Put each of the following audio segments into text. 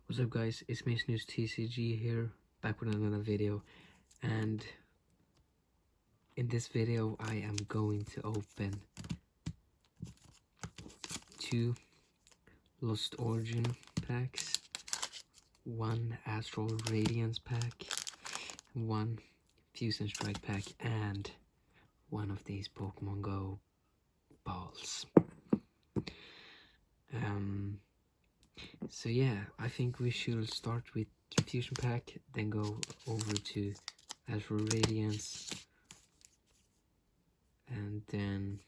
What's up guys, it's me Snews Htcg here, back with another video, and in this video I am going to open 2 Lost Origin packs, 1 Astral Radiance pack, 1 Fusion Strike pack, and 1 of these Pokemon Go balls. So yeah, I think we should start with Fusion pack, then go over to Astral Radiance, and then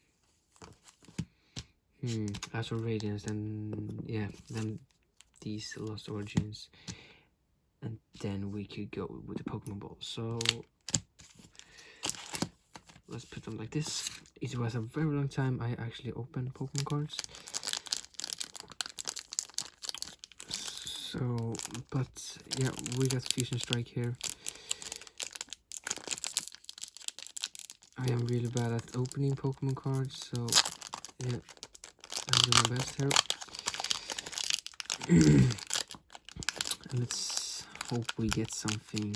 Astral Radiance, and yeah, then these Lost Origins, and then we could go with the Pokemon Ball. So let's put them like this. It was a very long time I actually opened Pokemon cards. So, but yeah, we got Fusion Strike here. I am really bad at opening Pokemon cards, so yeah, I'm doing my best here. And let's hope we get something.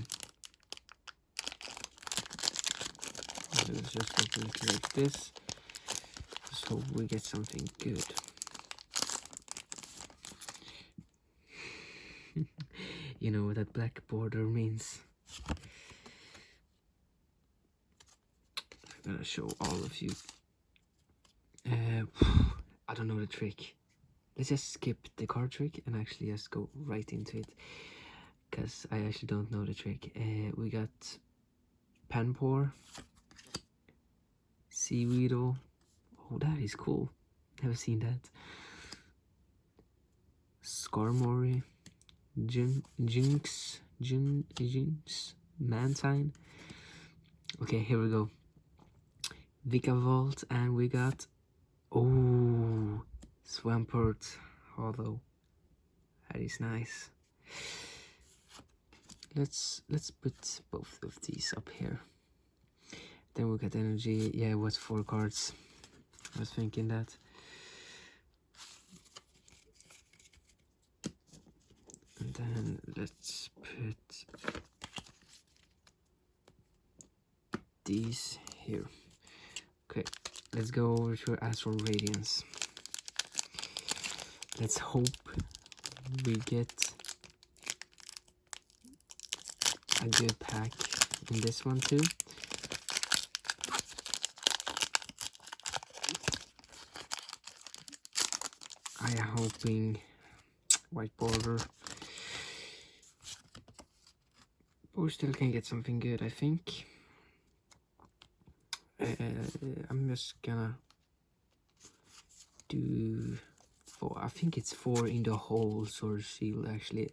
Let's just open it like this. Just hope we get something good. You know what that black border means. I'm gonna show all of you. I don't know the trick. Let's just skip the card trick and actually just go right into it, because I actually don't know the trick. We got Panpour, Seaweedle. Oh, that is cool. Never seen that. Skarmory, Jinx, Mantine. Okay, here we go. Vikavolt, and we got Swampert Hollow. That is nice. Let's put both of these up here. Then we got energy. Yeah, it was 4 cards. I was thinking that. And then let's put these here. Okay, let's go over to Astral Radiance. Let's hope we get a good pack in this one too. I am hoping white border. But we still can get something good, I think. I'm just gonna do 4. I think it's 4 in the whole Sword Shield actually.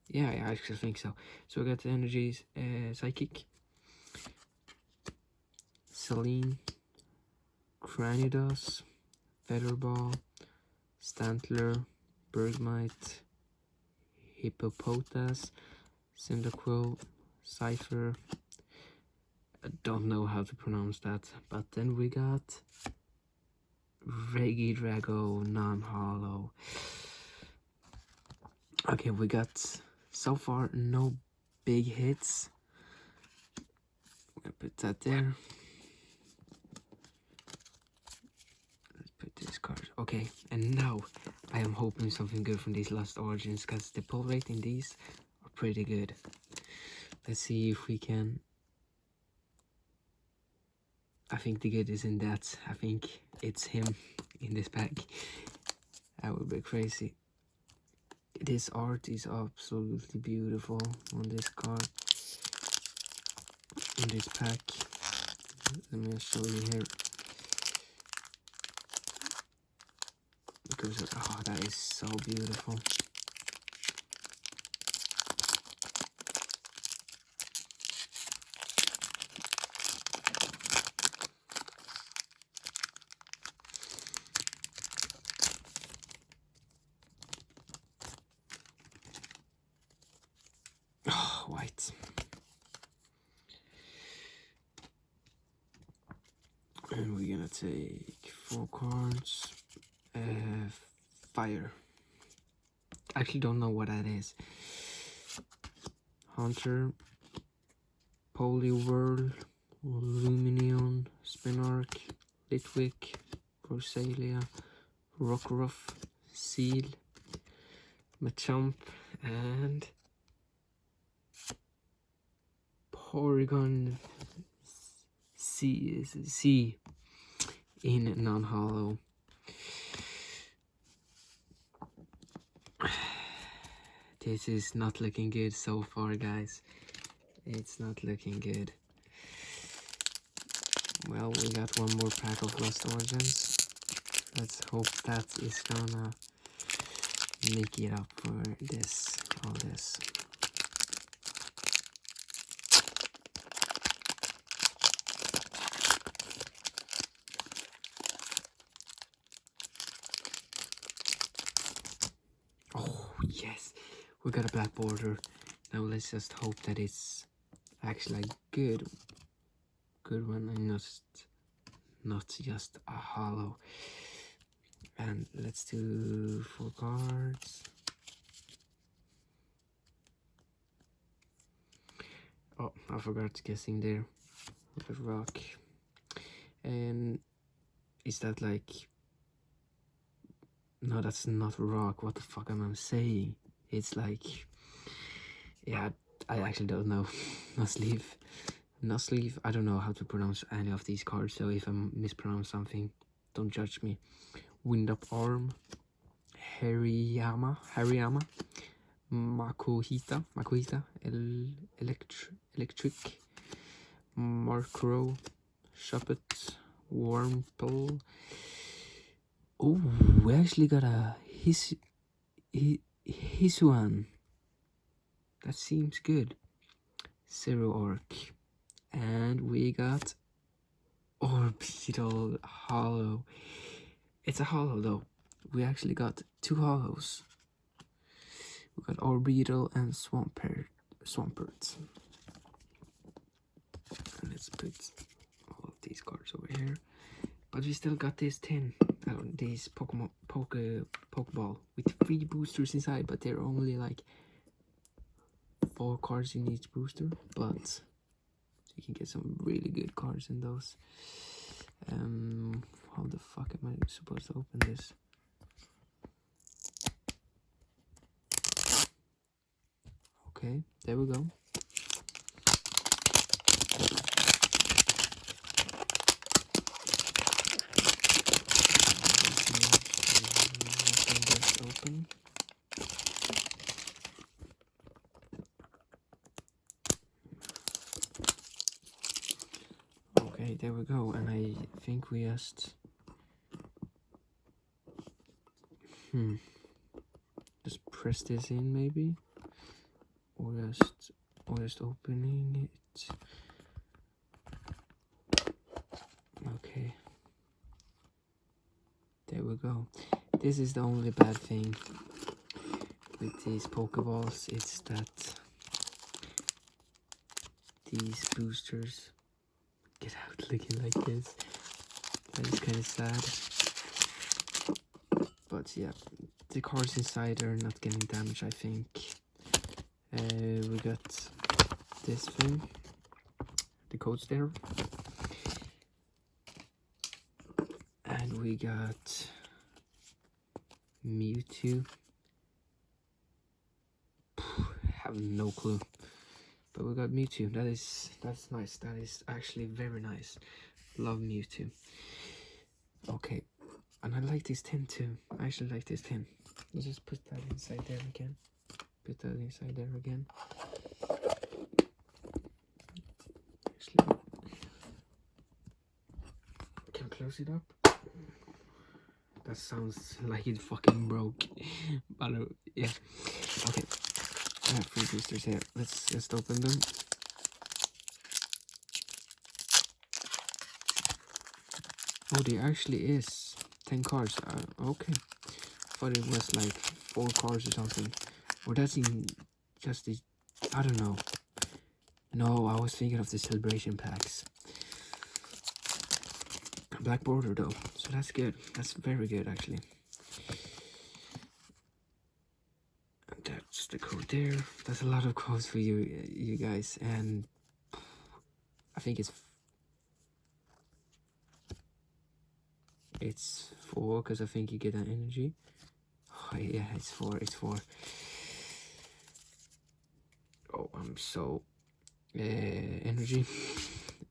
Yeah, I actually think so. So we got the energies, Psychic, Celine, Cranidos, Featherball, Stantler, Bergmite, Hippopotas, Cyndaquil, Cypher. I don't know how to pronounce that, but then we got Regidrago non-hollow. Okay, we got so far no big hits. I'm gonna put that there. Let's put this card. Okay, and now I am hoping something good from these Lost Origins, because the pull rate in these are pretty good. Let's see if we can. I think the good is in that. I think it's him in this pack. That would be crazy. This art is absolutely beautiful on this card, in this pack. Let me show you here. Because that is so beautiful. White. And we're gonna take 4 cards. Fire. actually don't know what that is. Hunter, Poliwhirl, Luminion, Spinarch, Litwick, Rosalia, Rockruff, Seal, Machamp, and Porygon C in non-hollow. This is not looking good so far, guys. It's not looking good. Well, we got one more pack of Lost Origins. Let's hope that is gonna make it up for this, all this. Oh, yes, we got a black border. Now let's just hope that it's actually a good one and not just a hollow. And let's do 4 cards. Oh, I forgot guessing there. The rock. And is that like... No, that's not rock. What the fuck am I saying? It's like... Yeah, I actually don't know. Nuzleaf. I don't know how to pronounce any of these cards, so if I mispronounce something, don't judge me. Wind Up Arm, Hariyama, Makuhita, Electric, Markrow, Shuppet, Wurmple. Oh, we actually got a Hisuan. That seems good. Zero-Arc. And we got Orbital Hollow. It's a hollow though. We actually got 2 hollows. We got Orbital and Swampert. And let's put all of these cards over here. But we still got this tin, these Pokeball with 3 boosters inside, but they're only like 4 cards in each booster. But you can get some really good cards in those. How the fuck am I supposed to open this? Okay, there we go. Open. Okay, there we go, and I think we just press this in maybe, or just opening it. Okay, there we go. This is the only bad thing with these Pokeballs, it's that these boosters get out looking like this. That is kind of sad. But yeah, the cards inside are not getting damaged, I think. We got this thing, the codes there. And we got Mewtwo. Have no clue. But we got Mewtwo. That's nice. That is actually very nice. Love Mewtwo. Okay. And I like this tin too. I actually like this tin. Let's just put that inside there again. Actually, can I close it up? That sounds like it fucking broke. But yeah. Okay. I have 3 boosters here. Let's just open them. Oh, there actually is 10 cards. Okay. I thought it was like 4 cards or something. Or that's in just the... I don't know. No, I was thinking of the celebration packs. Black border though. So that's good. That's very good actually. just the code there. That's a lot of codes for you guys, and I think it's 4 because I think you get an energy. Oh, yeah, it's 4. It's 4. Oh, I'm so energy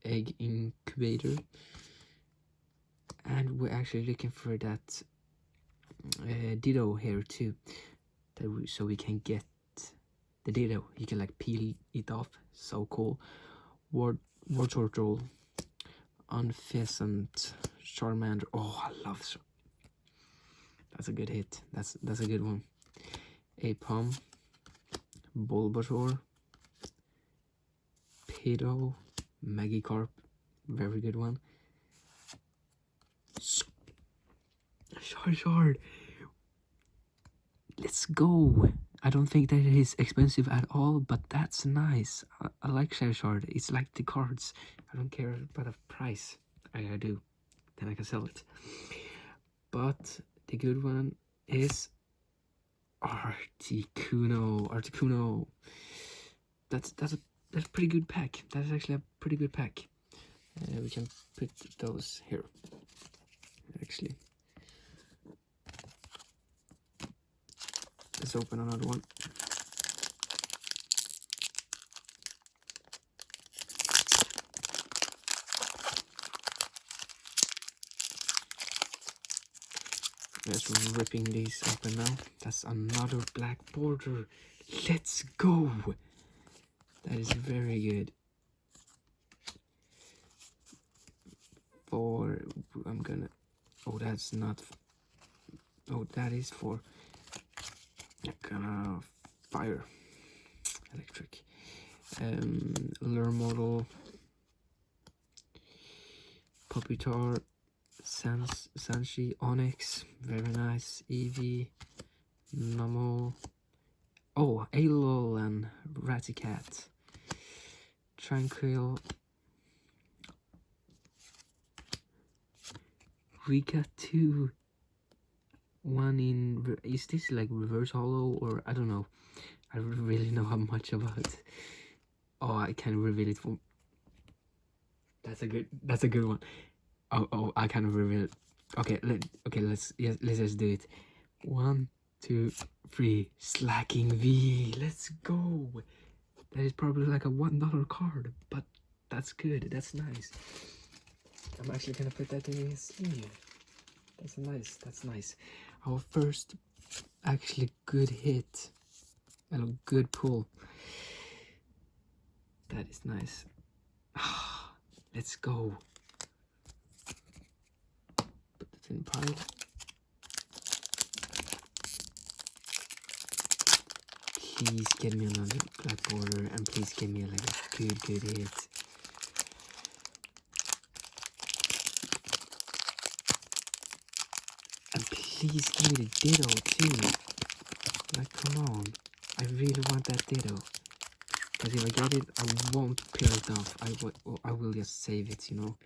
egg incubator, and we're actually looking for that ditto here too, so we can get the ditto. You can like peel it off. So cool. Ward turtle, unpheasant, Charmander. Oh, I love. That's a good hit. That's a good one. Apom, Bulbasaur, Pedo, Magikarp, very good one. Charizard. Let's go. I don't think that it is expensive at all, but that's nice. I like Charizard. It's like the cards. I don't care about the price. I do. Then I can sell it. But the good one is Articuno. That's a pretty good pack. That's actually a pretty good pack. We can put those here. Actually, let's open another one. Just ripping these open now. That's another black border. Let's go. That is very good. I'm gonna. Oh, that's not. Oh, that is for. I'm gonna fire. Electric. Lure model. Pupitar. Sanshi. Onyx. Very nice. Eevee. Namo. Oh, Alol and Raticat. Tranquil. We got 2. One in. Is this like reverse hollow or I don't know? I don't really know how much about. Oh, I can reveal it for. That's a good one. Oh, I can reveal it. Okay, let's just do it. 1, 2, 3. Slacking V. Let's go. That is probably like a $1 card, but that's good. That's nice. I'm actually gonna put that in his sleeve. That's nice. Our first actually good hit. A good pull. That is nice. Let's go. Put it in pile. Please get me another black border, and please give me like a good hit. And please give me the ditto too. Like, come on. I really want that ditto. Because if I get it, I won't peel it off. I will just save it, you know.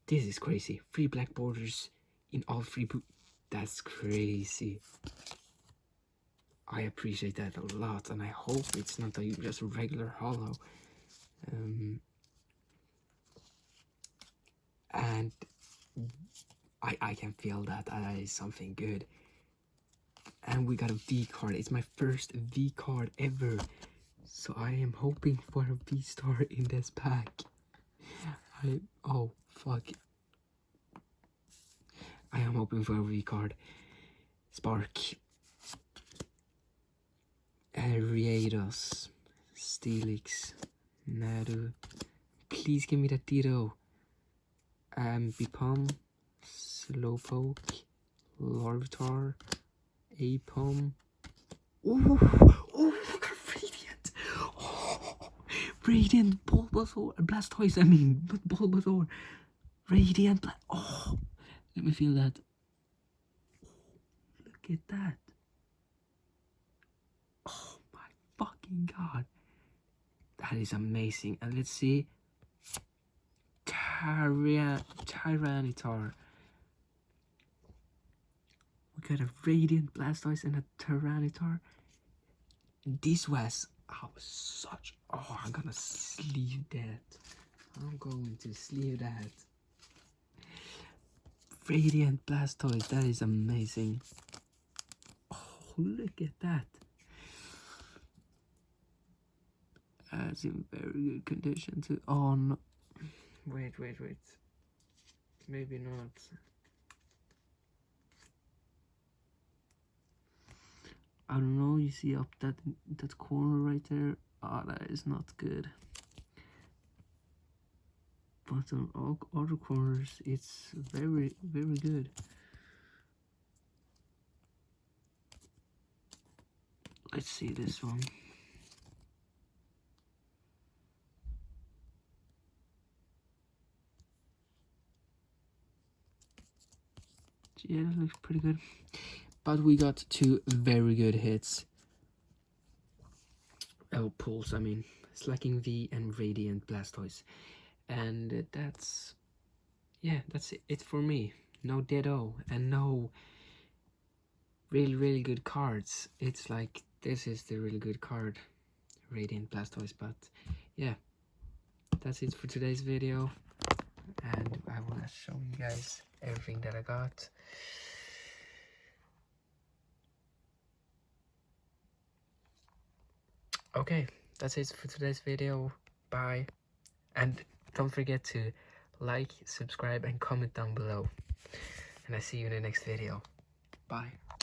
This is crazy. 3 black borders in all 3 That's crazy. I appreciate that a lot, and I hope it's not just a regular hollow. And I can feel that is something good. And we got a V card. It's my first V card ever. So I am hoping for a V star in this pack. Oh fuck. I am hoping for a V card. Spark. Ariados. Steelix. Nadu. Please give me that Ditto. Bipom. Slowpoke. Larvitar. Apom. Oh, got Radiant. Oh, Radiant Bulbasaur. Blastoise, I mean, not Bulbasaur. Radiant. Oh, let me feel that. Look at that. Oh my fucking god. That is amazing. And let's see. Tyranitar. We got a Radiant Blastoise and a Tyranitar. This was such. Oh, I'm gonna sleeve that. I'm going to sleeve that. Radiant Blastoise, that is amazing. Oh, look at that. That's in very good condition too. Oh no. Wait. Maybe not. I don't know, you see up that corner right there? Oh, that is not good. But on all other corners, it's very, very good. Let's see this one. Yeah, that looks pretty good. But we got 2 very good hits. Oh, pulls, I mean. Slacking V and Radiant Blastoise. And that's... yeah, that's it for me. No Ditto and no really, really good cards. It's like, this is the really good card. Radiant Blastoise, but yeah. That's it for today's video. And I want to show you guys everything that I got. Okay, that's it for today's video. Bye. And don't forget to like, subscribe, and comment down below. And I see you in the next video. Bye.